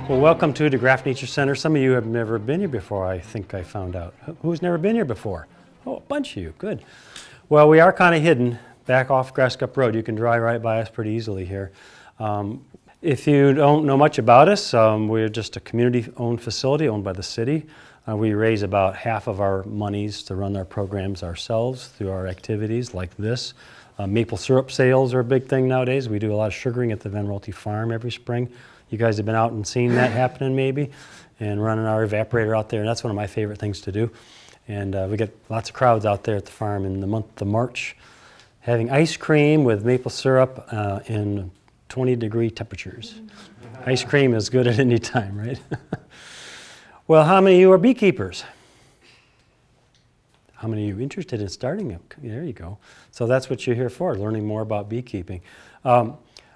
Well, welcome to DeGraaf Nature Center. Some of you have never been here before, I think I found out. Who's never been here before? Oh, a bunch of you, good. Well, we are kind of hidden back off Grasscup Road. You can drive right by us pretty easily here. If you don't know much about us, we're just a community-owned facility owned by the city. We raise about half of our monies to run our programs ourselves through our activities like this. Maple syrup sales are a big thing nowadays. We do a lot of sugaring at the Venner farm every spring. You guys have been out and seen that happening maybe, and running our evaporator out there, and that's one of my favorite things to do. And we get lots of crowds out there at the farm in the month of March, having ice cream with maple syrup in 20-degree temperatures. Ice cream is good at any time, right? Well, how many of you are beekeepers? How many of you are interested in starting? There you go. So that's what you're here for, learning more about beekeeping.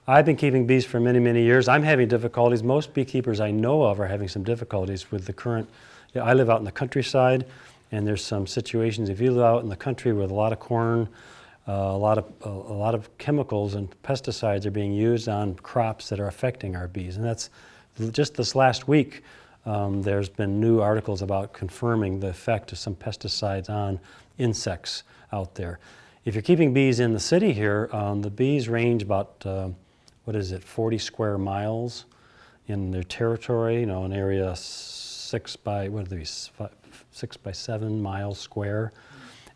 I've been keeping bees for many, many years. I'm having difficulties. Most beekeepers I know of are having some difficulties with the current. I live out in the countryside, and there's some situations. If you live out in the country with a lot of corn, a lot of chemicals and pesticides are being used on crops that are affecting our bees. And that's just this last week. There's been new articles about confirming the effect of some pesticides on insects out there. If you're keeping bees in the city here, the bees range about 40 square miles in their territory, an area 6 by 7 miles square.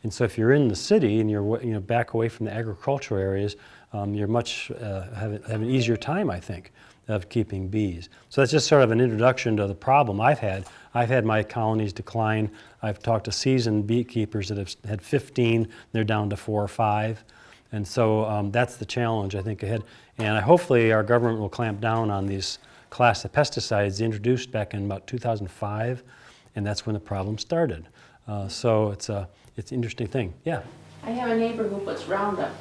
And so if you're in the city and you're back away from the agricultural areas, you're have an easier time, I think, of keeping bees. So that's just sort of an introduction to the problem I've had. I've had my colonies decline. I've talked to seasoned beekeepers that have had 15, they're down to 4 or 5. And so that's the challenge, I think, ahead. And hopefully our government will clamp down on these class of pesticides introduced back in about 2005, and that's when the problem started. So it's an interesting thing. Yeah? I have a neighbor who puts Roundup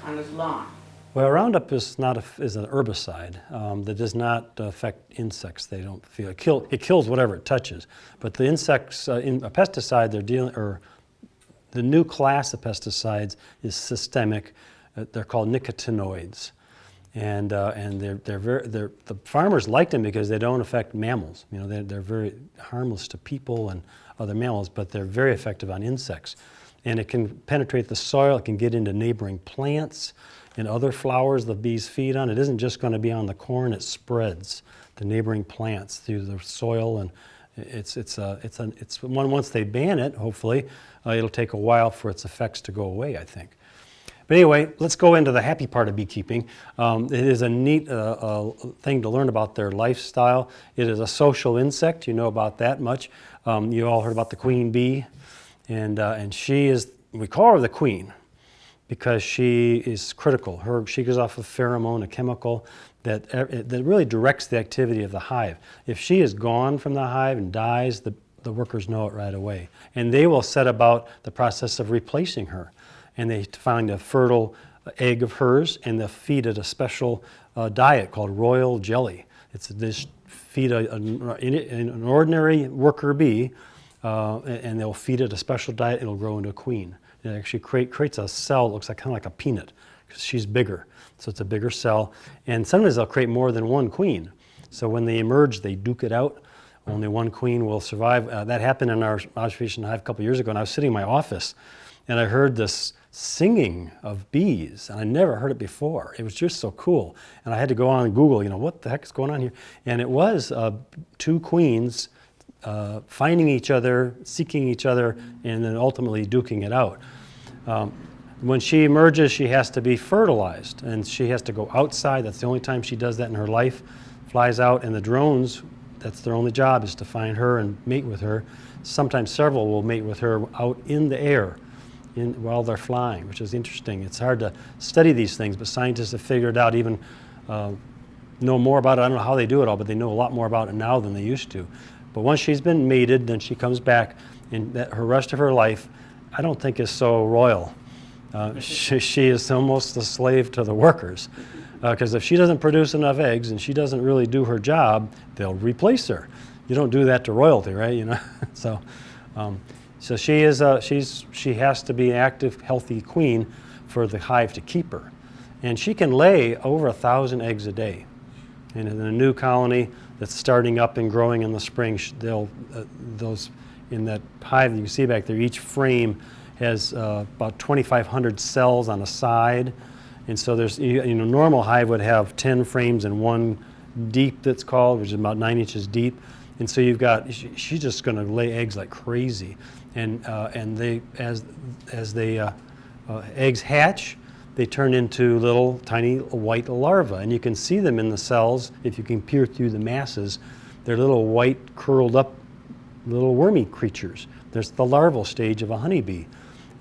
on his lawn. Well, Roundup is an herbicide that does not affect insects. They don't feel it. It kills whatever it touches. But the insects in a pesticide the new class of pesticides is systemic. They're called nicotinoids, and the farmers like them because they don't affect mammals. They're very harmless to people and other mammals, but they're very effective on insects. And it can penetrate the soil. It can get into neighboring plants and other flowers the bees feed on. It isn't just going to be on the corn. It spreads to neighboring plants through the soil, and it's one. Once they ban it, hopefully, it'll take a while for its effects to go away, I think. But anyway, let's go into the happy part of beekeeping. It is a neat thing to learn about their lifestyle. It is a social insect. You know about that much. You all heard about the queen bee, and she is. We call her the queen because she is critical. She gives off a pheromone, a chemical that really directs the activity of the hive. If she is gone from the hive and dies, the workers know it right away. And they will set about the process of replacing her. And they find a fertile egg of hers, and they'll feed it a special diet called royal jelly. They feed an ordinary worker bee, and they'll feed it a special diet. It'll grow into a queen. It actually creates a cell that looks kind of like a peanut, because she's bigger. So it's a bigger cell. And sometimes they'll create more than one queen. So when they emerge, they duke it out. Only one queen will survive. That happened in our observation hive a couple years ago, and I was sitting in my office, and I heard this singing of bees, and I never heard it before. It was just so cool. And I had to go on and Google, what the heck is going on here? And it was 2 queens finding each other, seeking each other, and then ultimately duking it out. When she emerges, she has to be fertilized, and she has to go outside. That's the only time she does that in her life. Flies out, and the drones, that's their only job, is to find her and mate with her. Sometimes several will mate with her out in the air while they're flying, which is interesting. It's hard to study these things, but scientists have figured out, even know more about it. I don't know how they do it all, but they know a lot more about it now than they used to. But once she's been mated, then she comes back, and her rest of her life, I don't think is so royal. She is almost a slave to the workers, because if she doesn't produce enough eggs and she doesn't really do her job, they'll replace her. You don't do that to royalty, right? So she has to be an active, healthy queen for the hive to keep her, and she can lay over 1,000 eggs a day. And in a new colony that's starting up and growing in the spring, those in that hive that you see back there, each frame has about 2,500 cells on a side. And so there's, normal hive would have 10 frames and one deep that's called, which is about 9 inches deep. And so you've got, she's just going to lay eggs like crazy. And they, as they eggs hatch, they turn into little tiny white larvae, and you can see them in the cells if you can peer through the masses. They're little white, curled up, little wormy creatures. There's the larval stage of a honeybee,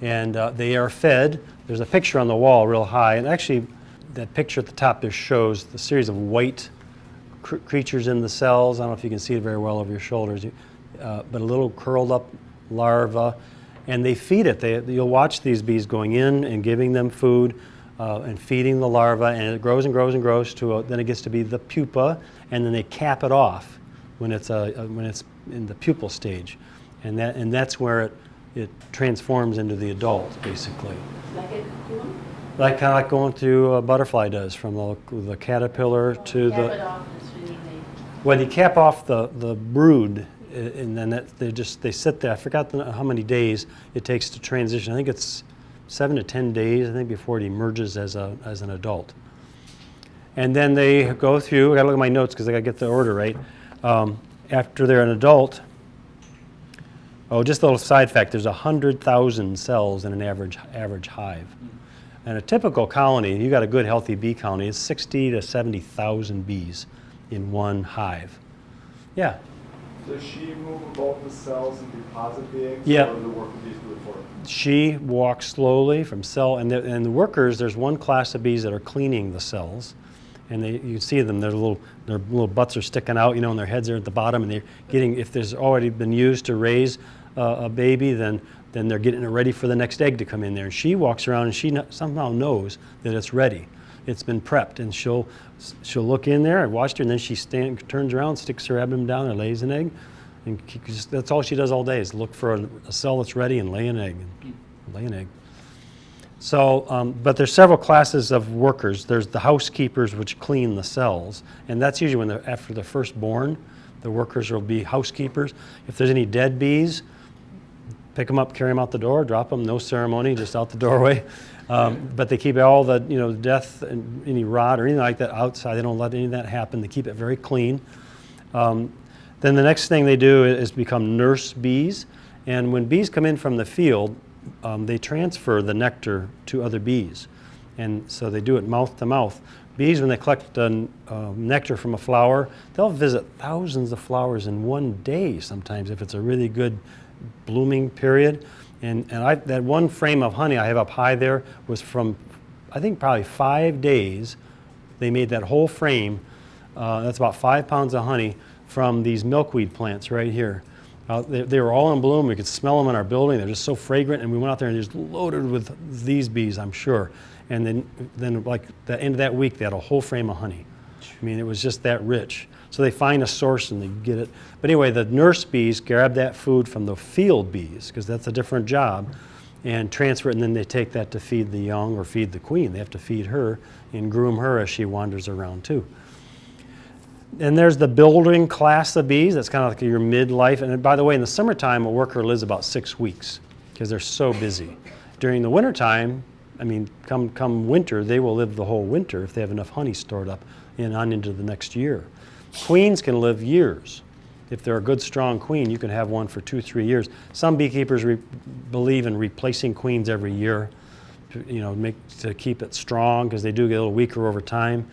and they are fed. There's a picture on the wall real high, and actually that picture at the top there shows the series of white creatures in the cells. I don't know if you can see it very well over your shoulders, but a little curled up larva. And they feed it. You'll watch these bees going in and giving them food and feeding the larva, and it grows and grows and grows then it gets to be the pupa, and then they cap it off when it's in the pupal stage, and that's where it transforms into the adult, basically. Like a cocoon? Kind of like going through a butterfly does, from the caterpillar to Cap the. it off is really Well, you cap off the brood. And then they sit there. I forgot how many days it takes to transition. I think it's 7 to 10 days, I think, before it emerges as an adult. And then they go through, I gotta look at my notes because I gotta get the order right. After they're an adult, just a little side fact, there's 100,000 cells in an average hive. And a typical colony, you got a good healthy bee colony, is 60 to 70,000 bees in one hive. Yeah. Does she move about the cells and deposit the eggs? Yeah. Or do the worker bees do it for her? She walks slowly from cell, and the workers, there's one class of bees that are cleaning the cells, and you see them, their little butts are sticking out, and their heads are at the bottom, and they're getting, if there's already been used to raise a baby, then they're getting it ready for the next egg to come in there. And she walks around, and she somehow knows that it's ready. It's been prepped, and she'll look in there. I watched her, and then she turns around, sticks her abdomen down, and lays an egg. And that's all she does all day is look for a cell that's ready and lay an egg. So, but there's several classes of workers. There's the housekeepers, which clean the cells, and that's usually when after they're first born. The workers will be housekeepers. If there's any dead bees, pick them up, carry them out the door, drop them, no ceremony, just out the doorway. But they keep all the death and any rot or anything like that outside. They don't let any of that happen. They keep it very clean. Then the next thing they do is become nurse bees. And when bees come in from the field, they transfer the nectar to other bees. And so they do it mouth to mouth. Bees, when they collect nectar from a flower, they'll visit thousands of flowers in one day sometimes if it's a really good blooming period. And that one frame of honey I have up high there was from, I think, probably 5 days. They made that whole frame. That's about 5 pounds of honey from these milkweed plants right here. They were all in bloom. We could smell them in our building. They're just so fragrant. And we went out there and just loaded with these bees, I'm sure. And then like the end of that week, they had a whole frame of honey. I mean, it was just that rich. So they find a source and they get it. But anyway, the nurse bees grab that food from the field bees, because that's a different job, and transfer it, and then they take that to feed the young or feed the queen. They have to feed her and groom her as she wanders around too. And there's the building class of bees. That's kind of like your midlife. And by the way, in the summertime, a worker lives about 6 weeks because they're so busy. During the wintertime, I mean, come winter, they will live the whole winter if they have enough honey stored up and on into the next year. Queens can live years. If they're a good, strong queen, you can have one for 2-3 years. Some beekeepers believe in replacing queens every year, to keep it strong, because they do get a little weaker over time.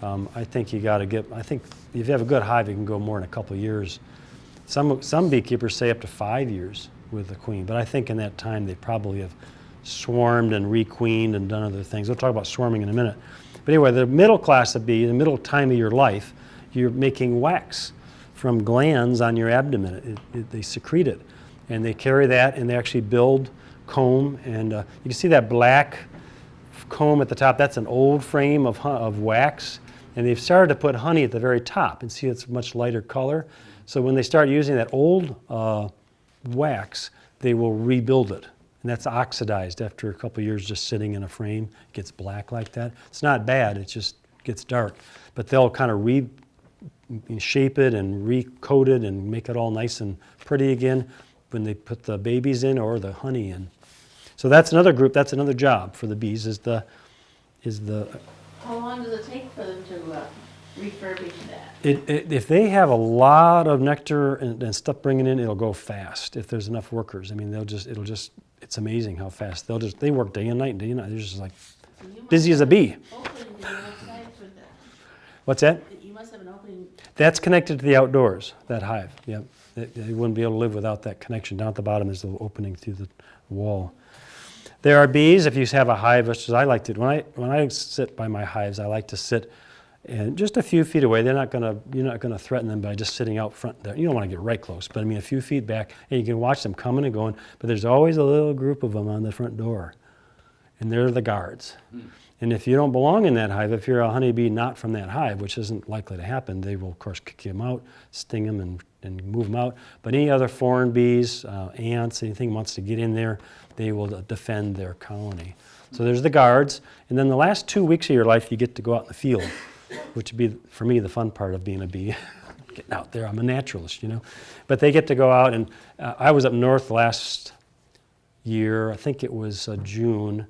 I think if you have a good hive, it can go more than a couple of years. Some beekeepers say up to 5 years with the queen, but I think in that time they probably have swarmed and requeened and done other things. We'll talk about swarming in a minute. But anyway, the middle class of bee, the middle time of your life, you're making wax from glands on your abdomen. They secrete it, and they carry that, and they actually build comb. And you can see that black comb at the top. That's an old frame of wax, and they've started to put honey at the very top, and see it's much lighter color. So when they start using that old wax, they will rebuild it. And that's oxidized after a couple of years just sitting in a frame. It gets black like that. It's not bad, it just gets dark. But they'll kind of shape it and recoat it and make it all nice and pretty again when they put the babies in or the honey in. So that's another group, that's another job for the bees is the How long does it take for them to refurbish that? if they have a lot of nectar and stuff bringing in, it'll go fast if there's enough workers. I mean, it's amazing how fast they work day and night and day and night. They're just like So you must busy as a have bee. an opening to the outside for that. What's that? You must have an opening. That's connected to the outdoors, that hive. Yep. They wouldn't be able to live without that connection. Down at the bottom is the little opening through the wall. There are bees, if you have a hive, which is I like to, when I sit by my hives, I like to sit and just a few feet away. You're not gonna threaten them by just sitting out front there. You don't want to get right close, but I mean a few feet back, and you can watch them coming and going, but there's always a little group of them on the front door, and they're the guards. And if you don't belong in that hive, if you're a honeybee not from that hive, which isn't likely to happen, they will of course kick them out, sting them and move them out. But any other foreign bees, ants, anything wants to get in there, they will defend their colony. So there's the guards, and then the last 2 weeks of your life you get to go out in the field, which would be, for me, the fun part of being a bee. Getting out there, I'm a naturalist, you know. But they get to go out, and I was up north last year, I think it was June,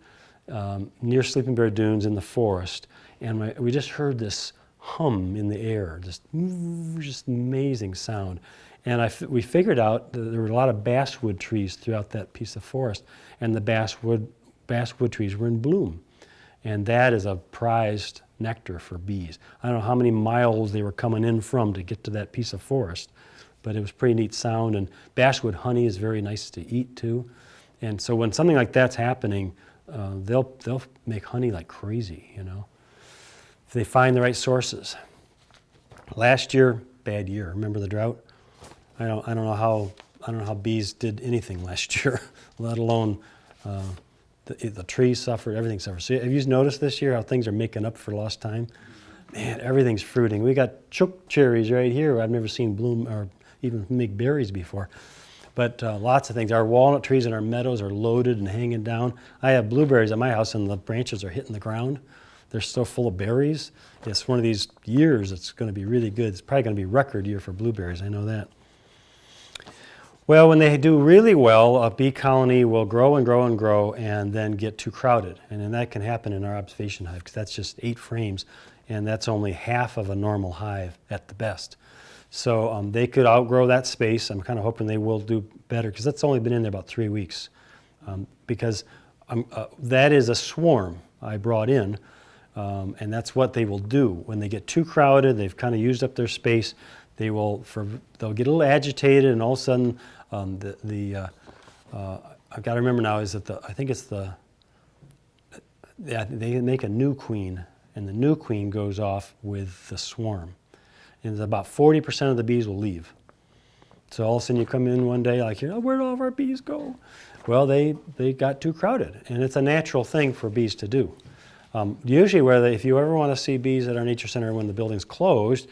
near Sleeping Bear Dunes in the forest, and we just heard this hum in the air, just amazing sound. And we figured out that there were a lot of basswood trees throughout that piece of forest, and the basswood trees were in bloom. And that is a prized nectar for bees. I don't know how many miles they were coming in from to get to that piece of forest, but it was pretty neat sound. And basswood honey is very nice to eat too. And so when something like that's happening, they'll make honey like crazy, you know, if they find the right sources. Last year, bad year. Remember the drought? I don't know how bees did anything last year, let alone the trees suffered, everything suffered. So have you noticed this year how things are making up for lost time? Man, everything's fruiting. We got choke cherries right here. I've never seen bloom or even make berries before. But lots of things. Our walnut trees in our meadows are loaded and hanging down. I have blueberries at my house and the branches are hitting the ground. They're still full of berries. It's one of these years it's going to be really good. It's probably going to be a record year for blueberries, I know that. Well, when they do really well, a bee colony will grow and grow and grow and then get too crowded. And then that can happen in our observation hive because that's just 8 frames and that's only half of a normal hive at the best. So they could outgrow that space. I'm kind of hoping they will do better because that's only been in there about 3 weeks. Because that is a swarm I brought in, and that's what they will do. When they get too crowded, they've kind of used up their space, they'll get a little agitated, and all of a sudden, I've got to remember now, they make a new queen, and the new queen goes off with the swarm. And about 40% of the bees will leave. So all of a sudden you come in one day like, where'd all of our bees go? Well, they got too crowded, and it's a natural thing for bees to do. Usually if you ever want to see bees at our nature center when the building's closed,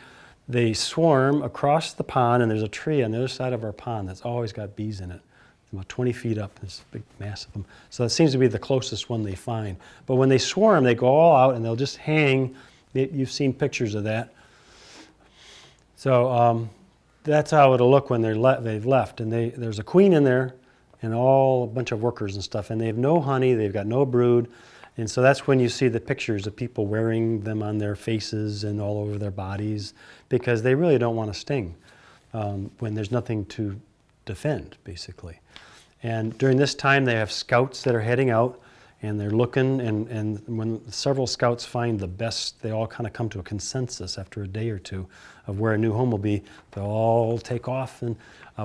they swarm across the pond, and there's a tree on the other side of our pond that's always got bees in it. It's about 20 feet up, this big mass of them. So that seems to be the closest one they find. But when they swarm, they go all out and they'll just hang. You've seen pictures of that. So that's how it'll look when they've left. And there's a queen in there and a bunch of workers and stuff. And they have no honey, they've got no brood. And so that's when you see the pictures of people wearing them on their faces and all over their bodies because they really don't want to sting when there's nothing to defend, basically. And during this time, they have scouts that are heading out, and they're looking, and when several scouts find the best, they all kind of come to a consensus after a day or two of where a new home will be. They'll all take off, and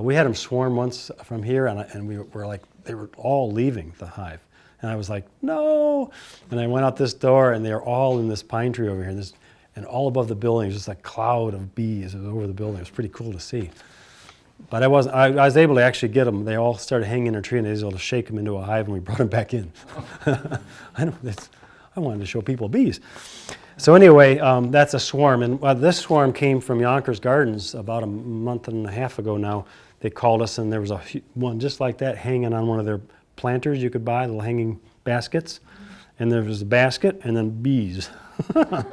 we had them swarm once from here, and we were like, they were all leaving the hive. And I was like, no! And I went out this door, and they're all in this pine tree over here, and all above the building is just a cloud of bees over the building. It was pretty cool to see. But I was able to actually get them. They all started hanging in a tree, and I was able to shake them into a hive, and we brought them back in. I wanted to show people bees. So anyway, that's a swarm. And this swarm came from Yonkers Gardens about a month and a half ago now. They called us, and there was one just like that hanging on one of their planters you could buy, little hanging baskets. And there was a basket and then bees. And I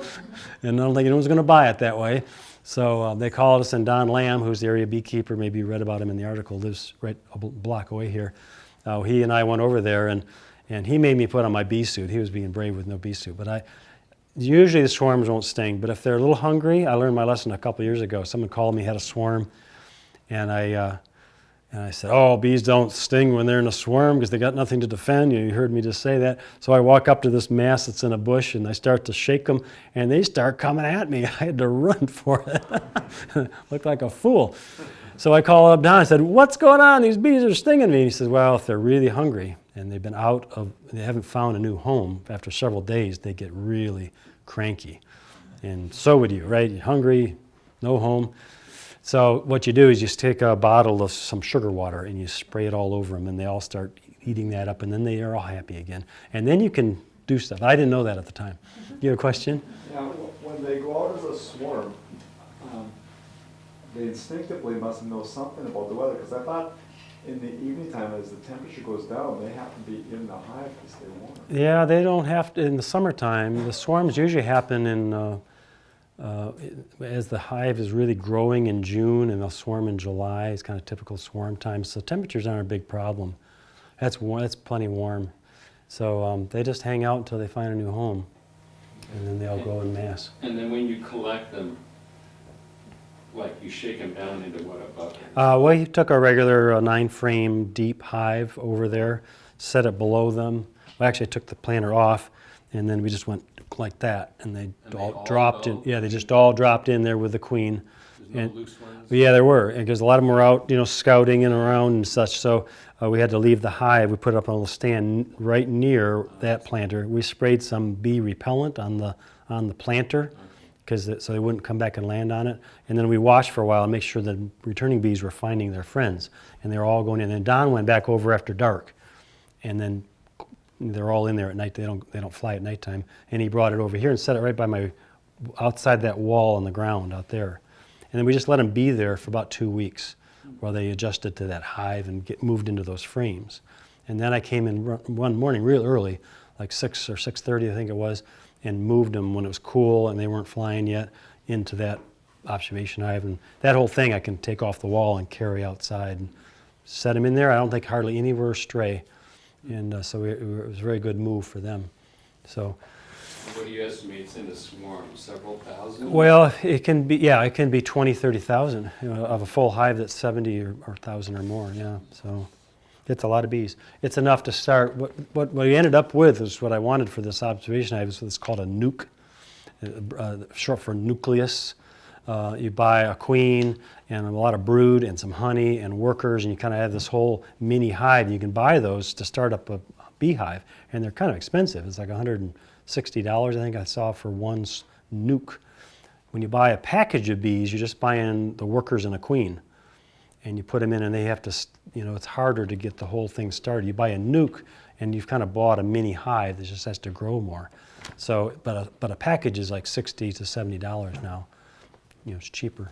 don't think anyone's going to buy it that way. So they called us, and Don Lamb, who's the area beekeeper, maybe you read about him in the article, lives right a block away here. He and I went over there, and he made me put on my bee suit. He was being brave with no bee suit. But usually the swarms won't sting, but if they're a little hungry, I learned my lesson a couple years ago. Someone called me, had a swarm, and I said, oh, bees don't sting when they're in a swarm because they got nothing to defend. You heard me just say that. So I walk up to this mass that's in a bush, and I start to shake them, and they start coming at me. I had to run for it. Looked like a fool. So I called up Don. I said, what's going on? These bees are stinging me. He says, well, if they're really hungry and they haven't found a new home, after several days, they get really cranky. And so would you, right? You're hungry, no home. So what you do is you just take a bottle of some sugar water and you spray it all over them, and they all start eating that up, and then they are all happy again. And then you can do stuff. I didn't know that at the time. You have a question? Yeah, when they go out as a swarm, they instinctively must know something about the weather, because I thought in the evening time, as the temperature goes down, they have to be in the hive to stay warm. Yeah, they don't have to. In the summertime, the swarms usually happen as the hive is really growing in June, and they'll swarm in July. It's kind of typical swarm time. So temperatures aren't a big problem. That's warm, that's plenty warm. So they just hang out until they find a new home, and then they all go en masse. And then when you collect them, like you shake them down into what, a bucket? We took a regular 9-frame deep hive over there, set it below them. We actually took the planter off, and then we just went like that, and they all dropped in. Yeah, they just all dropped in there with the queen. There's no loose ones? Yeah, there were, because a lot of them were out, scouting and around and such. So we had to leave the hive. We put it up on a little stand right near that planter. We sprayed some bee repellent on the planter, so they wouldn't come back and land on it. And then we watched for a while and make sure the returning bees were finding their friends, and they were all going in. And Don went back over after dark, and then they're all in there at night. They don't fly at nighttime. And he brought it over here and set it right by outside that wall on the ground out there. And then we just let them be there for about 2 weeks while they adjusted to that hive and moved into those frames. And then I came in one morning real early, like 6 or 6:30 I think it was, and moved them when it was cool and they weren't flying yet into that observation hive. And that whole thing I can take off the wall and carry outside and set them in there. I don't think hardly any were astray. And so it was a very good move for them. So, What do you estimate it's in a swarm? Several thousand? well, it can be 20, 30,000 of a full hive that's 70 or 1,000 or more, yeah. So it's a lot of bees. It's enough to start. What we ended up with is what I wanted for this observation hive is what's called a nuke, short for nucleus. You buy a queen and a lot of brood and some honey and workers, and you kind of have this whole mini hive. You can buy those to start up a beehive, and they're kind of expensive. It's like $160, I think I saw, for one nuke. When you buy a package of bees, you're just buying the workers and a queen, and you put them in, and they have to, it's harder to get the whole thing started. You buy a nuke, and you've kind of bought a mini hive that just has to grow more. So, but a package is like $60 to $70 now. It's cheaper.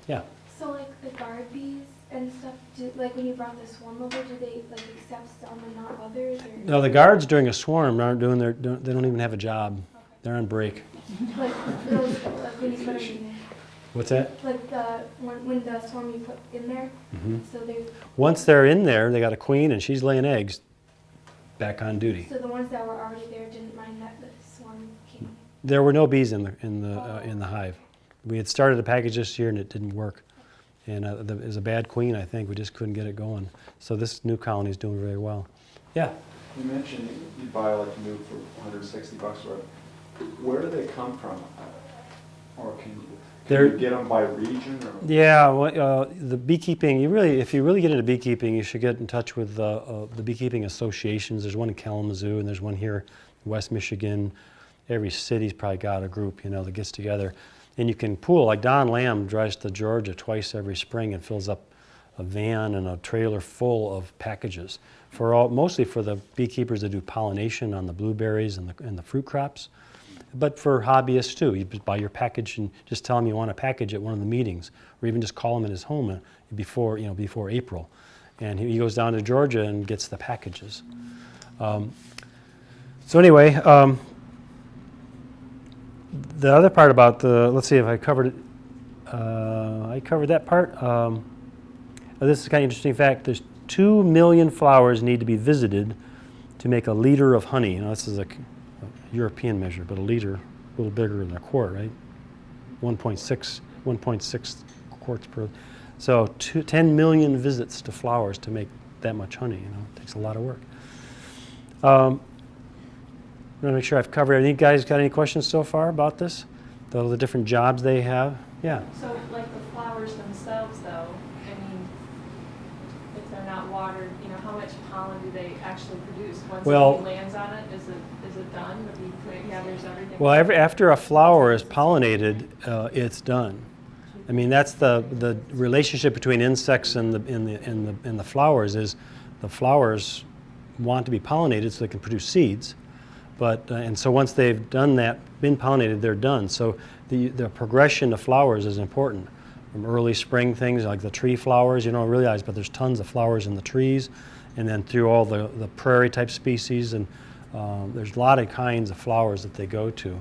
Yeah. So like the guard bees and stuff, when you brought the swarm over, do they accept some and not others? Or? No, the guards during a swarm aren't doing they don't even have a job. Okay. They're on break. Like those, when you put them in there. What's that? Like when the swarm you put in there, so they. Once they're in there, they got a queen and she's laying eggs. Back on duty. So the ones that were already there didn't mind that the swarm came. There were no bees in the hive. We had started a package this year and it didn't work. And it was a bad queen, I think. We just couldn't get it going. So this new colony is doing very well. Yeah? You mentioned you buy like a new for $160 or where do they come from? Or can you get them by region? Or? Yeah, well, the beekeeping, if you really get into beekeeping, you should get in touch with the beekeeping associations. There's one in Kalamazoo and there's one here in West Michigan. Every city's probably got a group, that gets together. And you can pool, like Don Lamb drives to Georgia twice every spring and fills up a van and a trailer full of packages, mostly for the beekeepers that do pollination on the blueberries and the fruit crops, but for hobbyists too. You just buy your package and just tell him you want a package at one of the meetings, or even just call him at his home before April. And he goes down to Georgia and gets the packages. So anyway, the other part about let's see if I covered it. I covered that part. This is kind of interesting fact. There's 2 million flowers need to be visited to make a liter of honey. Now, this is a European measure, but a liter, a little bigger than a quart, right? 1.6 quarts per. So 10 million visits to flowers to make that much honey. It takes a lot of work. I want to make sure I've covered everything. You guys got any questions so far about this? The different jobs they have? Yeah. So like the flowers themselves though, I mean, if they're not watered, how much pollen do they actually produce? Once Well- it lands on it, is it done? Or do you gathers everything? Well, after a flower is pollinated, it's done. I mean, that's the relationship between insects and the flowers is the flowers want to be pollinated so they can produce seeds. But and so once they've done that, been pollinated, they're done. So the progression of flowers is important. From early spring things like the tree flowers, you don't realize, but there's tons of flowers in the trees, and then through all the prairie type species, and there's a lot of kinds of flowers that they go to.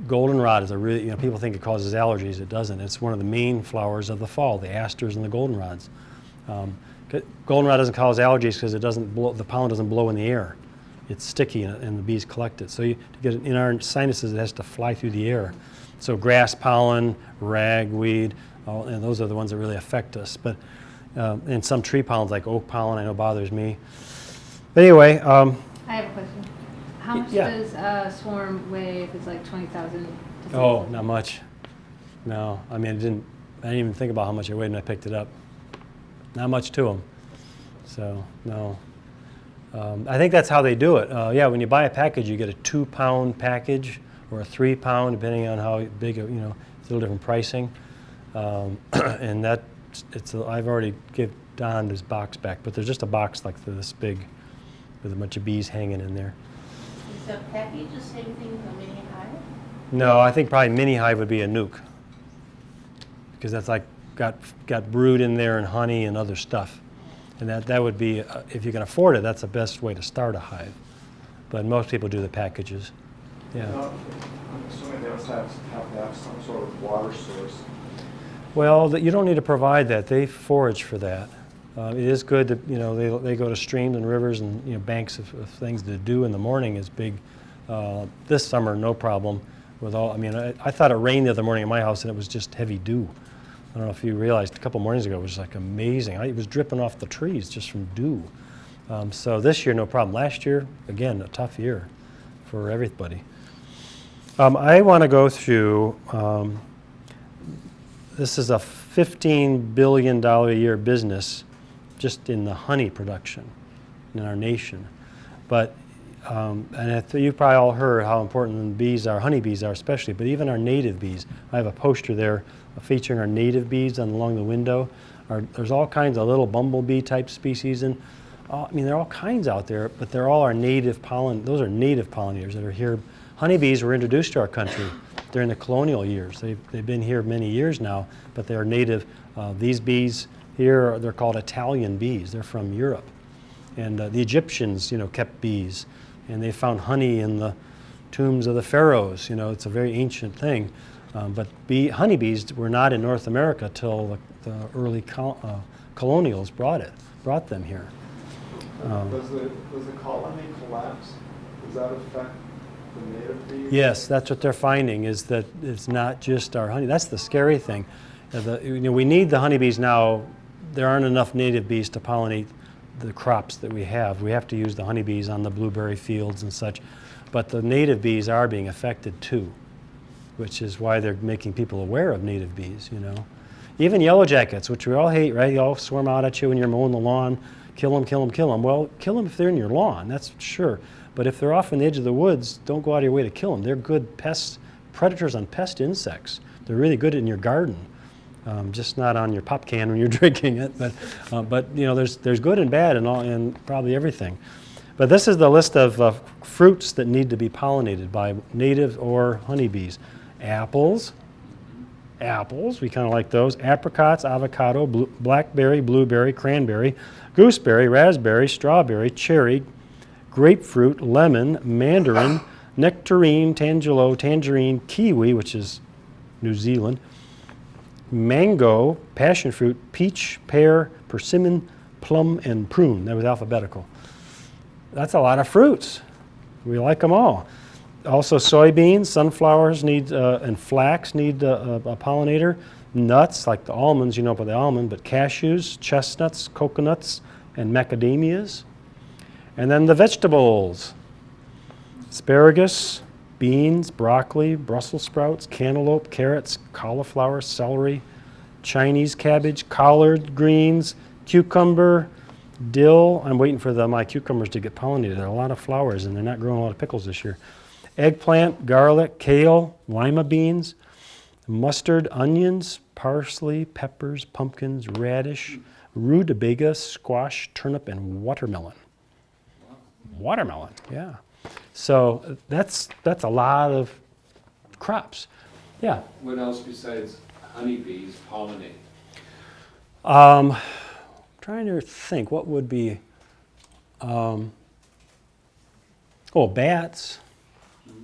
Goldenrod is a really, people think it causes allergies. It doesn't. It's one of the main flowers of the fall, the asters and the goldenrods. Goldenrod doesn't cause allergies because it doesn't blow, the pollen doesn't blow in the air. It's sticky and the bees collect it. So to get it in our sinuses, it has to fly through the air. So grass pollen, ragweed, and those are the ones that really affect us. But and some tree pollens like oak pollen, I know bothers me. But anyway. I have a question. How much Yeah. does a swarm weigh if it's like 20,000? Oh, not much. No, I mean, I didn't even think about how much it weighed when I picked it up. Not much to them. So, no. I think that's how they do it. Yeah, when you buy a package, you get a 2-pound package or a 3-pound, depending on how big, it's a little different pricing. And I've already given Don his box back, but there's just a box like this big with a bunch of bees hanging in there. Is the package the same thing as a mini hive? No, I think probably mini hive would be a nuke, because that's like got brood in there and honey and other stuff, and that would be if you can afford it, that's the best way to start a hive. But most people do the packages. Yeah. I'm assuming they must have to have some sort of water source. Well, you don't need to provide that. They forage for that. It is good that they go to streams and rivers and banks of things to do in the morning is big. This summer, no problem with all. I mean, I thought it rained the other morning in my house and it was just heavy dew. I don't know if you realized a couple mornings ago it was like amazing. It was dripping off the trees just from dew. So this year, no problem. Last year, again, a tough year for everybody. I want to go through. This is a $15 billion a year business just in the honey production in our nation. But, and you've probably all heard how important the bees are, honeybees are especially, but even our native bees. I have a poster there featuring our native bees along the window. There's all kinds of little bumblebee type species, and there are all kinds out there, but they're all our native pollen. Those are native pollinators that are here. Honeybees were introduced to our country during the colonial years. They've been here many years now, but they are native. These bees here, they're called Italian bees. They're from Europe. And the Egyptians, kept bees. And they found honey in the tombs of the pharaohs. It's a very ancient thing. But honeybees were not in North America till the early colonials brought them here. Does the colony collapse? Does that affect the native bees? Yes, that's what they're finding, is that it's not just our honey. That's the scary thing. We need the honeybees now. There aren't enough native bees to pollinate the crops that we have. We have to use the honeybees on the blueberry fields and such. But the native bees are being affected too, which is why they're making people aware of native bees, Even yellow jackets, which we all hate, right? You all swarm out at you when you're mowing the lawn. Kill them, kill them, kill them. Well, kill them if they're in your lawn, that's sure. But if they're off on the edge of the woods, don't go out of your way to kill them. They're good predators on pest insects. They're really good in your garden, just not on your pop can when you're drinking it. But there's good and bad and probably everything. But this is the list of fruits that need to be pollinated by native or honeybees. Apples, we kind of like those. Apricots, avocado, blackberry, blueberry, cranberry, gooseberry, raspberry, strawberry, cherry, grapefruit, lemon, mandarin, nectarine, tangerine, kiwi, which is New Zealand, mango, passion fruit, peach, pear, persimmon, plum, and prune. That was alphabetical. That's a lot of fruits. We like them all. Also soybeans, sunflowers need, and flax need a pollinator. Nuts, like the almonds, you know about the almond, but cashews, chestnuts, coconuts, and macadamias. And then the vegetables. Asparagus, beans, broccoli, Brussels sprouts, cantaloupe, carrots, cauliflower, celery, Chinese cabbage, collard greens, cucumber, dill. I'm waiting for my cucumbers to get pollinated. There are a lot of flowers and they're not growing a lot of pickles this year. Eggplant, garlic, kale, lima beans, mustard, onions, parsley, peppers, pumpkins, radish, rutabaga, squash, turnip, and watermelon. Watermelon, yeah. So that's a lot of crops. Yeah. What else besides honeybees pollinate? Trying to think, what would be, bats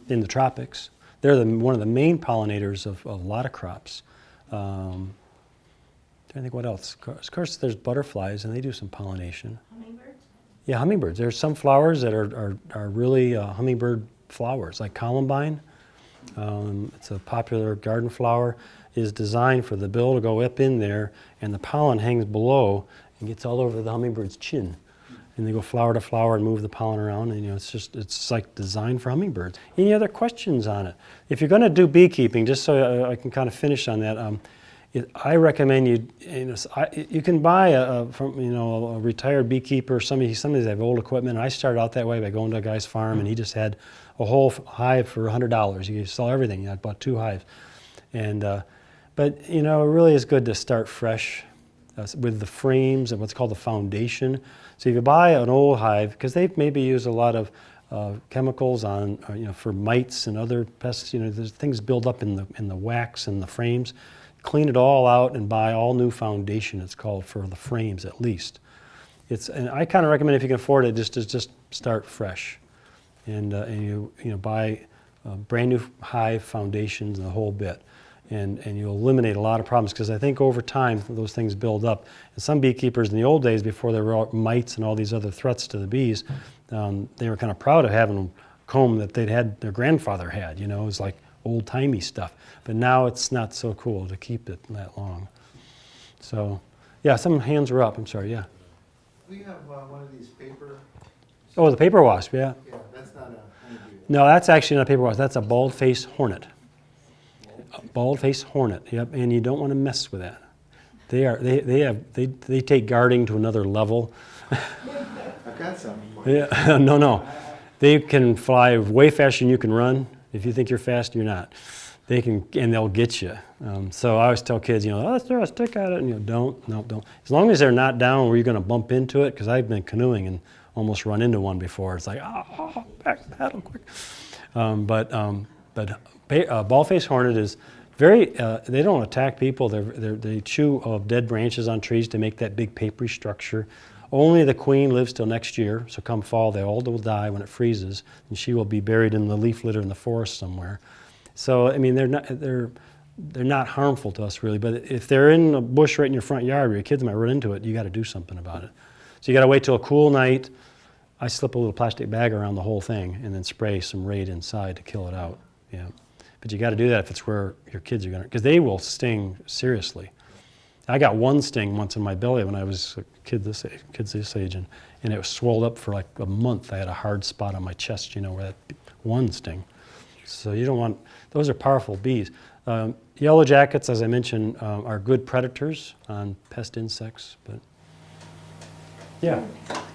in the tropics. They're one of the main pollinators of a lot of crops. Trying to think what else. Of course, there's butterflies, and they do some pollination. Hummingbirds? Yeah, hummingbirds. There's some flowers that are really hummingbird flowers, like columbine. It's a popular garden flower. Is designed for the bill to go up in there, and the pollen hangs below and gets all over the hummingbird's chin. And they go flower to flower and move the pollen around, and it's like designed for hummingbirds. Any other questions on it? If you're going to do beekeeping, just so I can kind of finish on that, I recommend you can buy from a retired beekeeper. Somebody that have old equipment. I started out that way by going to a guy's farm, and he just had a whole hive for $100. You could sell everything. I bought 2 hives, but it really is good to start fresh with the frames and what's called the foundation. So if you buy an old hive, because they maybe use a lot of chemicals on, for mites and other pests. There's things build up in the wax and the frames. Clean it all out and buy all new foundation. It's called for the frames at least. And I kind of recommend if you can afford it, just start fresh, and you buy brand new hive foundations and the whole bit. And you eliminate a lot of problems, because I think over time those things build up. And some beekeepers in the old days, before there were mites and all these other threats to the bees, they were kind of proud of having a comb that their grandfather had. It was like old-timey stuff. But now it's not so cool to keep it that long. So, yeah, some hands are up. I'm sorry, yeah. We have one of these paper. Oh, the paper wasp, yeah. Yeah, that's not a honeybee. No, that's actually not a paper wasp. That's a bald-faced hornet. Bald-faced hornet, yep, and you don't want to mess with that. They take guarding to another level. I've got some. Yeah, no. They can fly way faster than you can run. If you think you're fast, you're not. They can, and they'll get you. So I always tell kids, let's throw a stick at it, and don't. As long as they're not down where you're going to bump into it, because I've been canoeing and almost run into one before. It's like, back paddle quick. But bald-faced hornet is very, they don't attack people. They chew dead branches on trees to make that big papery structure. Only the queen lives till next year, so come fall they all will die when it freezes, and she will be buried in the leaf litter in the forest somewhere. So they're not harmful to us really, but if they're in a bush right in your front yard where your kids might run into it, you got to do something about it. So you got to wait till a cool night. I slip a little plastic bag around the whole thing and then spray some Raid inside to kill it out. Yeah. But you got to do that if it's where your kids are going to, because they will sting seriously. I got one sting once in my belly when I was a kid this age, and it was swelled up for like a month. I had a hard spot on my chest, where that one sting. So you don't want, those are powerful bees. Yellow jackets, as I mentioned, are good predators on pest insects, but yeah.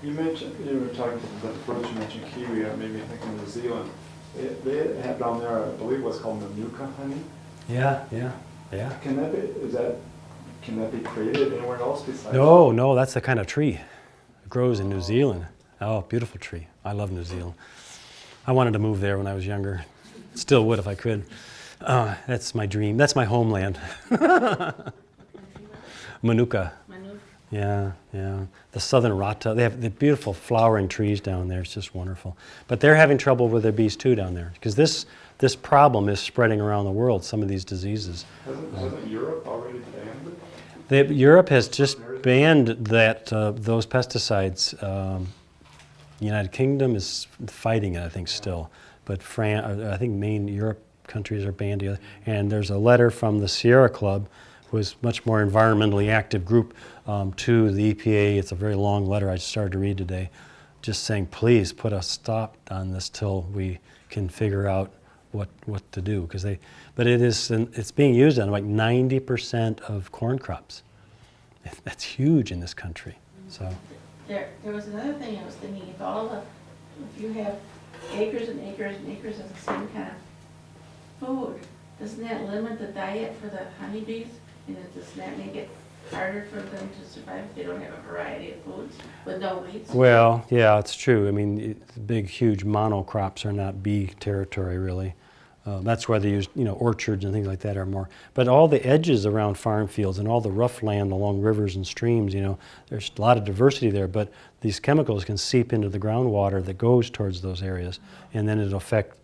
You were talking about the fruits, you mentioned kiwi, that made me think of New Zealand. They have down there, I believe what's called manuka honey. Yeah. Can that be created anywhere else besides? No, that's the kind of tree. It grows in New Zealand. Oh, beautiful tree. I love New Zealand. I wanted to move there when I was younger. Still would if I could. That's my dream. That's my homeland. Manuka. Yeah. The southern rata. They have the beautiful flowering trees down there. It's just wonderful. But they're having trouble with their bees too down there, because this problem is spreading around the world, some of these diseases. Hasn't Europe already today Europe has just banned those pesticides. The United Kingdom is fighting it, I think, still. But I think main Europe countries are banned together. And there's a letter from the Sierra Club, who is much more environmentally active group, to the EPA. It's a very long letter I started to read today, just saying, please put a stop on this till we can figure out what to do. But it's being used on like 90% of corn crops. That's huge in this country. So. There was another thing I was thinking, if you have acres and acres and acres of the same kind of food, doesn't that limit the diet for the honeybees? And doesn't that make it harder for them to survive if they don't have a variety of foods with no weeds? Well, yeah, it's true. I mean, big, huge monocrops are not bee territory, really. That's why they use, orchards and things like that are more. But all the edges around farm fields and all the rough land along rivers and streams, there's a lot of diversity there. But these chemicals can seep into the groundwater that goes towards those areas, and then it'll affect.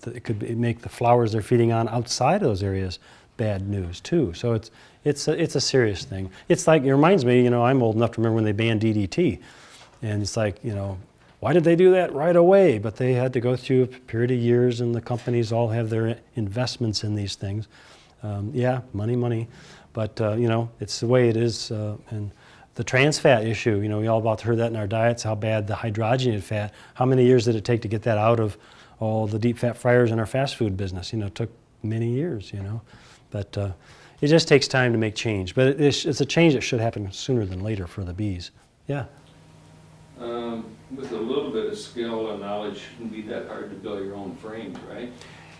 It could make the flowers they're feeding on outside of those areas bad news too. So it's a serious thing. It's like, it reminds me, I'm old enough to remember when they banned DDT, and it's like, why did they do that right away? But they had to go through a period of years, and the companies all have their investments in these things. Yeah, money. But, it's the way it is. And the trans fat issue, we all about heard that in our diets, how bad the hydrogenated fat, how many years did it take to get that out of all the deep fat fryers in our fast food business? It took many years, But it just takes time to make change. But it's a change that should happen sooner than later for the bees. Yeah. With a little bit of skill and knowledge, it shouldn't be that hard to build your own frames, right?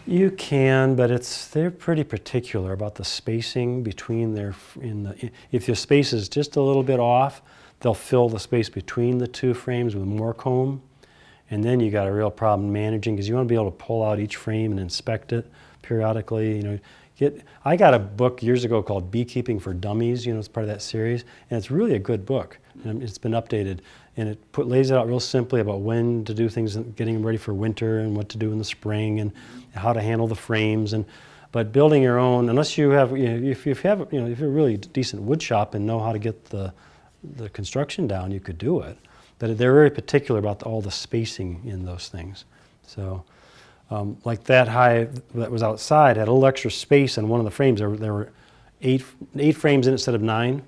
You can, but they're pretty particular about the spacing between if your space is just a little bit off, they'll fill the space between the two frames with more comb, and then you got a real problem managing, because you want to be able to pull out each frame and inspect it periodically. I got a book years ago called Beekeeping for Dummies, it's part of that series, and it's really a good book, and it's been updated, and it lays it out real simply about when to do things, getting them ready for winter, and what to do in the spring, and how to handle the frames. But building your own, unless you have, if you're a really decent wood shop and know how to get the construction down, you could do it. But they're very particular about all the spacing in those things. So. Like that hive that was outside had a little extra space in one of the frames. There were eight frames in it instead of 9,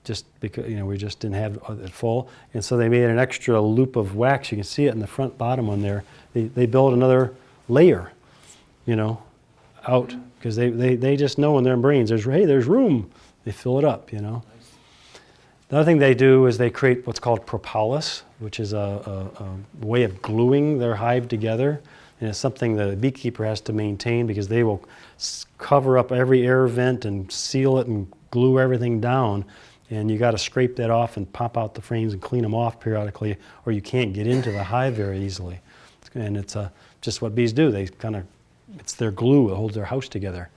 just because we just didn't have it full. And so they made an extra loop of wax. You can see it in the front bottom one there. They built another layer, out, because they just know in their brains there's room. They fill it up, The other thing they do is they create what's called propolis, which is a way of gluing their hive together. And it's something the beekeeper has to maintain, because they will cover up every air vent and seal it and glue everything down. And you got to scrape that off and pop out the frames and clean them off periodically, or you can't get into the hive very easily. And it's just what bees do. It's their glue that holds their house together.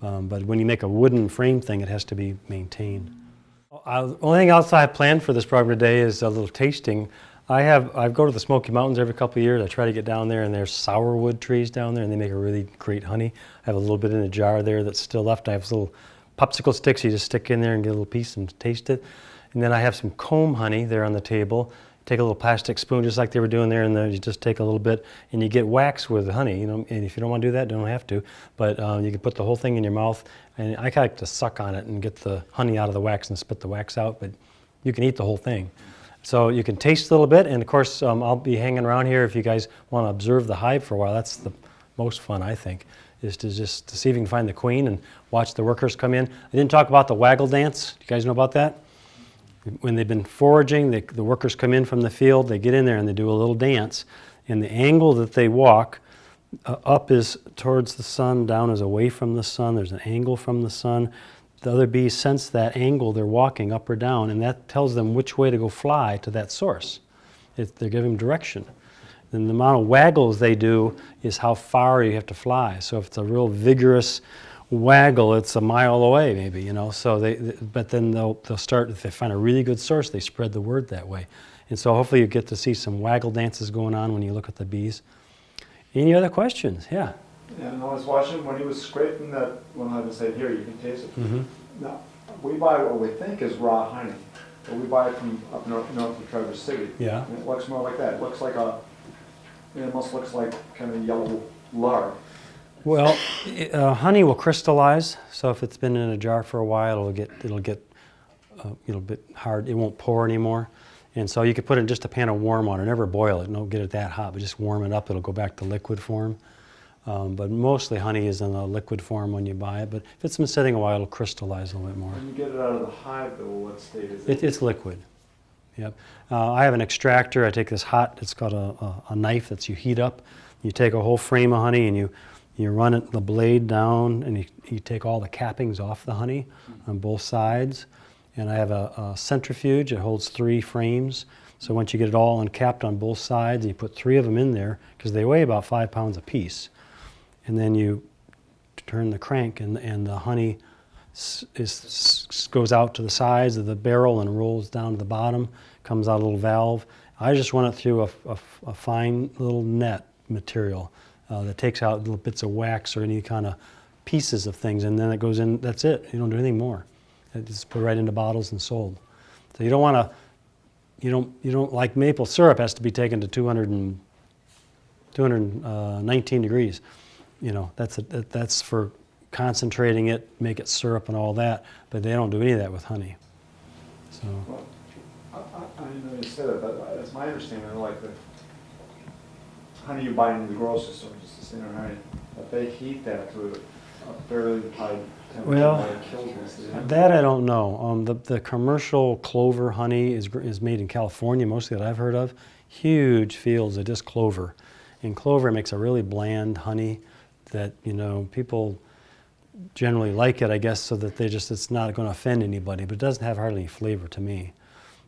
But when you make a wooden frame thing, it has to be maintained. The only thing else I have planned for this program today is a little tasting. I go to the Smoky Mountains every couple of years. I try to get down there, and there's sourwood trees down there, and they make a really great honey. I have a little bit in a jar there that's still left. I have little popsicle sticks you just stick in there and get a little piece and taste it. And then I have some comb honey there on the table. Take a little plastic spoon, just like they were doing there, and then you just take a little bit, and you get wax with the honey. And if you don't want to do that, don't have to. But you can put the whole thing in your mouth, and I like to suck on it and get the honey out of the wax and spit the wax out. But you can eat the whole thing. So you can taste a little bit, and of course I'll be hanging around here if you guys want to observe the hive for a while. That's the most fun, I think, is to see if you can find the queen and watch the workers come in. I didn't talk about the waggle dance. Do you guys know about that? When they've been foraging, the workers come in from the field, they get in there and they do a little dance, and the angle that they walk, up is towards the sun, down is away from the sun. There's an angle from the sun. The other bees sense that angle they're walking, up or down, and that tells them which way to go fly to that source. They're giving direction. And the amount of waggles they do is how far you have to fly. So if it's a real vigorous waggle, it's a mile away maybe, So but then they'll start, if they find a really good source, they spread the word that way. And so hopefully you get to see some waggle dances going on when you look at the bees. Any other questions? Yeah. And I was watching when he was scraping that one hive and said, here, you can taste it. Mm-hmm. Now, we buy what we think is raw honey, but we buy it from up north of Traverse City. Yeah. And it looks more like that. It looks like it almost looks like kind of yellow lard. Well, honey will crystallize, so if it's been in a jar for a while, it'll get a bit hard. It won't pour anymore, and so you could put it in just a pan of warm water. Never boil it. Don't get it that hot, but just warm it up. It'll go back to liquid form. But mostly honey is in a liquid form when you buy it. But if it's been sitting a while, it'll crystallize a little bit more. When you get it out of the hive, though, what state is it? It's liquid. Yep. I have an extractor. I take this hot. It's got a knife that you heat up. You take a whole frame of honey and you run the blade down, and you take all the cappings off the honey on both sides. And I have a centrifuge. It holds 3 frames. So once you get it all uncapped on both sides, you put 3 of them in there because they weigh about 5 pounds apiece. And then you turn the crank, and the honey goes out to the sides of the barrel and rolls down to the bottom, comes out a little valve. I just run it through a fine little net material that takes out little bits of wax or any kind of pieces of things, and then it goes in. That's it. You don't do anything more. It's just put right into bottles and sold. So you don't want to. You don't like maple syrup has to be taken to 219 degrees. That's for concentrating it, make it syrup and all that, but they don't do any of that with honey. So. Well, I know you said it, but it's my understanding, like the honey you buy in the grocery store, just the standard honey, that they heat that to a fairly high temperature. Well, that it kills most. That I don't know. The commercial clover honey is made in California, mostly that I've heard of. Huge fields of just clover. And clover makes a really bland honey that, people generally like it, I guess, so that it's not going to offend anybody, but it doesn't have hardly any flavor to me.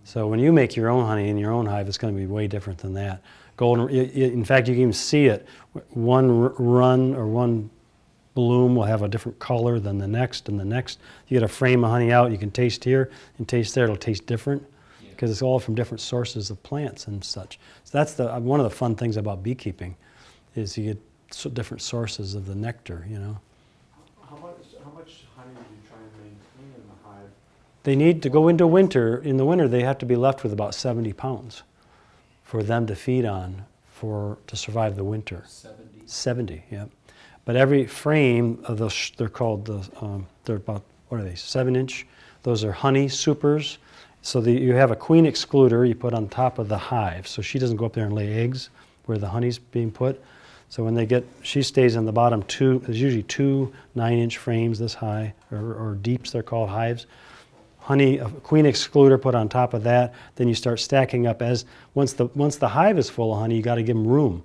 So when you make your own honey in your own hive, it's going to be way different than that. In fact, you can even see it. One run or one bloom will have a different color than the next and the next. You get a frame of honey out, you can taste here and taste there, it'll taste different because it's all from different sources of plants and such. So that's one of the fun things about beekeeping is you get different sources of the nectar, How much honey do you try and maintain in the hive? They need to go into winter. In the winter, they have to be left with about 70 pounds for them to feed on to survive the winter. 70, yeah. But every frame of those, they're called they're about, 7-inch. Those are honey supers. So you have a queen excluder you put on top of the hive, so she doesn't go up there and lay eggs where the honey's being put. So when she stays in the bottom 2. There's usually 2 9-inch frames this high, or deeps. They're called hives. Honey, a queen excluder put on top of that. Then you start stacking up once the hive is full of honey, you got to give them room,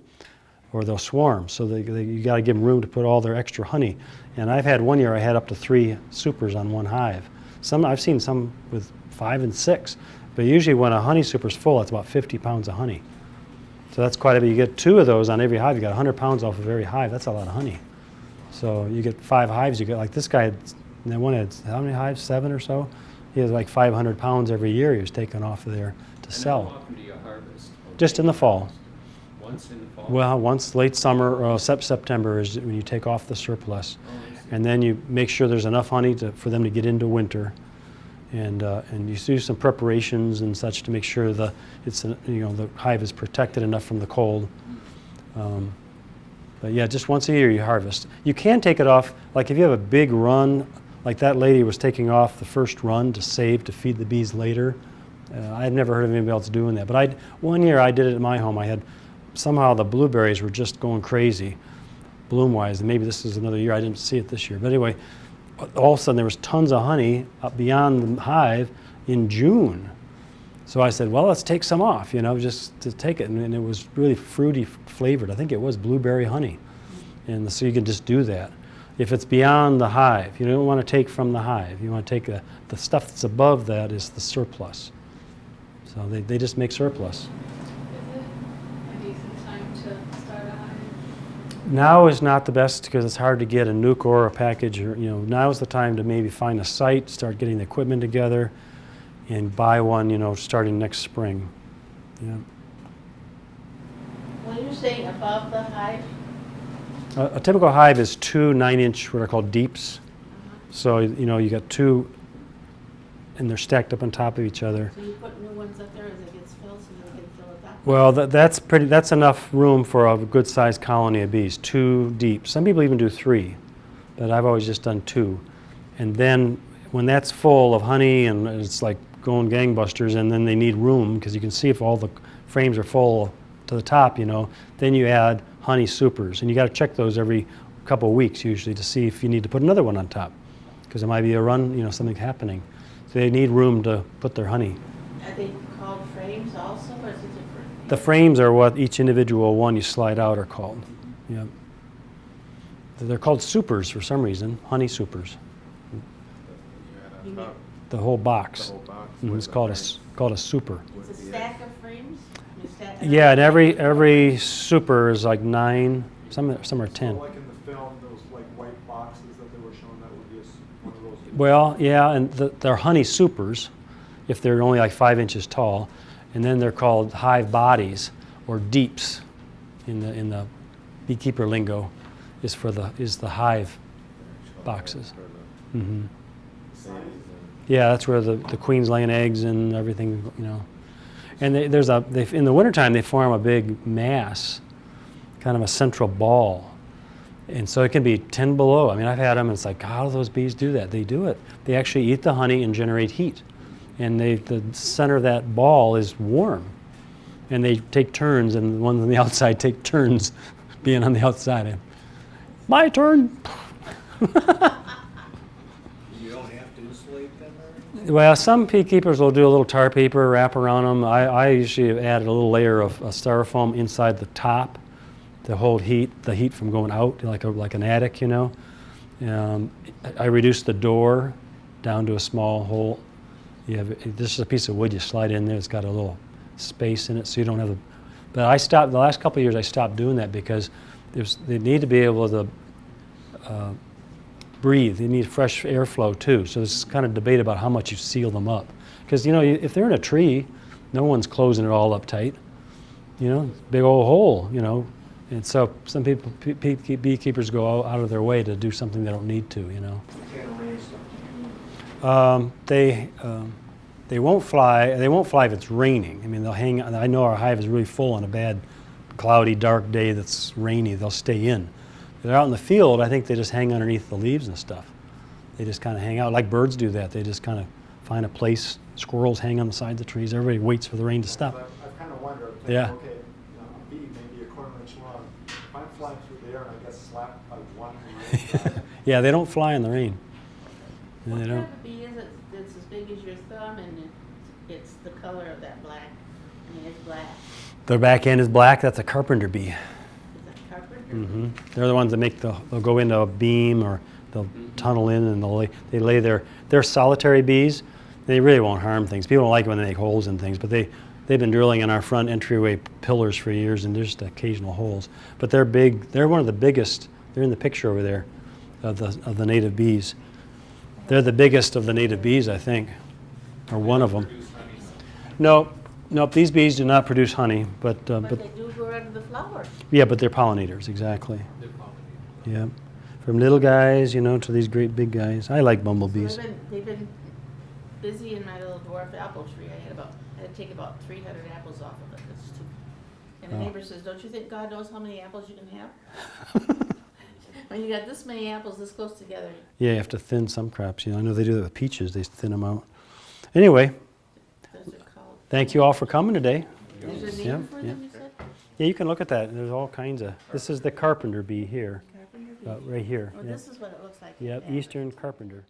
or they'll swarm. So you got to give them room to put all their extra honey. And I've had one year I had up to 3 supers on one hive. I've seen some with 5 and 6, but usually when a honey super's full, it's about 50 pounds of honey. So that's quite a bit. You get 2 of those on every hive. You got 100 pounds off of every hive. That's a lot of honey. So you get 5 hives. You get like this guy. That one had how many hives? 7 or so. He has like 500 pounds every year. He was taking off of there to sell. How often do you harvest? Just in the fall. Once in the fall? Well, once late summer or September is when you take off the surplus, and then you make sure there's enough honey for them to get into winter, and you do some preparations and such to make sure the hive is protected enough from the cold. But yeah, just once a year you harvest. You can take it off, like if you have a big run, like that lady was taking off the first run to feed the bees later. I've never heard of anybody else doing that. But one year I did it at my home. Somehow the blueberries were just going crazy, bloom-wise, and maybe this is another year. I didn't see it this year. But anyway, all of a sudden there was tons of honey up beyond the hive in June. So I said, well, let's take some off, just to take it. And it was really fruity flavored. I think it was blueberry honey. And so you can just do that. If it's beyond the hive, you don't want to take from the hive. You want to take the stuff that's above that is the surplus. So they just make surplus. Is it a decent time to start a hive? Now is not the best because it's hard to get a nuke or a package. Now is the time to maybe find a site, start getting the equipment together, and buy one, starting next spring. Yeah. When you're saying above the hive, A typical hive is 2 9-inch, what are called deeps. So you got 2 and they're stacked up on top of each other. So you put new ones up there as it gets filled, so you can fill it up? Well, that's enough room for a good-sized colony of bees, 2 deep. Some people even do 3, but I've always just done 2. And then when that's full of honey and it's like going gangbusters, and then they need room, because you can see if all the frames are full to the top, you know, then you add honey supers. And you got to check those every couple of weeks usually to see if you need to put another one on top, because there might be a run, you know, something happening. So they need room to put their honey. Are they called frames also, or is it different? The frames are what each individual one you slide out are called. Yep. They're called supers for some reason, honey supers. You mean The whole box. The whole box Mhm, with it's the called a super. it's a stack of frames? You stack it Yeah, up? and every super is like 9. Some are 10. So like in the film, those like white boxes that they were showing, that would be one of those. Well, yeah, and they're honey supers if they're only like 5 inches tall, and then they're called hive bodies or deeps in the beekeeper lingo is the hive boxes. Hmm. Yeah, that's where the queen's laying eggs and everything, you know. And in the wintertime they form a big mass, kind of a central ball. And so it can be 10 below. I mean, I've had them, and it's like, how do those bees do that? They do it. They actually eat the honey and generate heat. And the center of that ball is warm. And they take turns, and the ones on the outside take turns being on the outside. My turn. You don't have to insulate them or? Well, some beekeepers will do a little tar paper, wrap around them. I usually have added a little layer of styrofoam inside the top to hold the heat from going out, like an attic, you know. I reduced the door down to a small hole. This is a piece of wood you slide in there. It's got a little space in it, so you don't have the. But the last couple of years I stopped doing that because they need to be able to breathe. They need fresh airflow too. So there's kind of debate about how much you seal them up. Because, you know, if they're in a tree, no one's closing it all up tight. You know, big old hole, you know. And so some beekeepers go out of their way to do something they don't need to, you know. They won't fly. They won't fly if it's raining. I mean, they'll hang. I know our hive is really full on a bad, cloudy, dark day that's rainy. They'll stay in. If they're out in the field, I think they just hang underneath the leaves and stuff. They just kind of hang out like birds do that. They just kind of find a place. Squirrels hang on the sides of trees. Everybody waits for the rain to stop. I kind of wonder, Yeah. okay, a bee may be a quarter inch long. If I'm flying through the air and I get slapped by one, Yeah, they don't fly in the rain. No, What they type don't. of bee is it that's as big as your thumb and it's the color of that black? I mean, it's black. Their back end is black. That's a carpenter bee. Is that carpenter? Hmm. They're the ones that they'll go into a beam or they'll tunnel in and they lay they're solitary bees. They really won't harm things. People don't like it when they make holes in things, but they've been drilling in our front entryway pillars for years, and there's just occasional holes. But they're big. They're one of the biggest. They're in the picture over there of the native bees. They're the biggest of the native bees, I think, or one of them. Nope. These bees do not produce honey, but But they do go under the flowers. yeah, but they're pollinators, exactly. Yeah, from little guys, you know, to these great big guys. I like bumblebees. So they've been busy in my little dwarf apple tree. I had to take about 300 apples off of it. It's too. And the Oh. neighbor says, "Don't you think God knows how many apples you can have? When you got this many apples this close together." Yeah, you have to thin some crops. You know, I know they do that with peaches. They thin them out. Anyway, Those are called. thank you all for coming today. There's a Yeah, name for them, you said? Yeah, you can look at that. There's all kinds of. This is the carpenter bee here, Carpenter bee. right here. Oh, Yep. this is what it looks like. Yep, Yeah. eastern carpenter.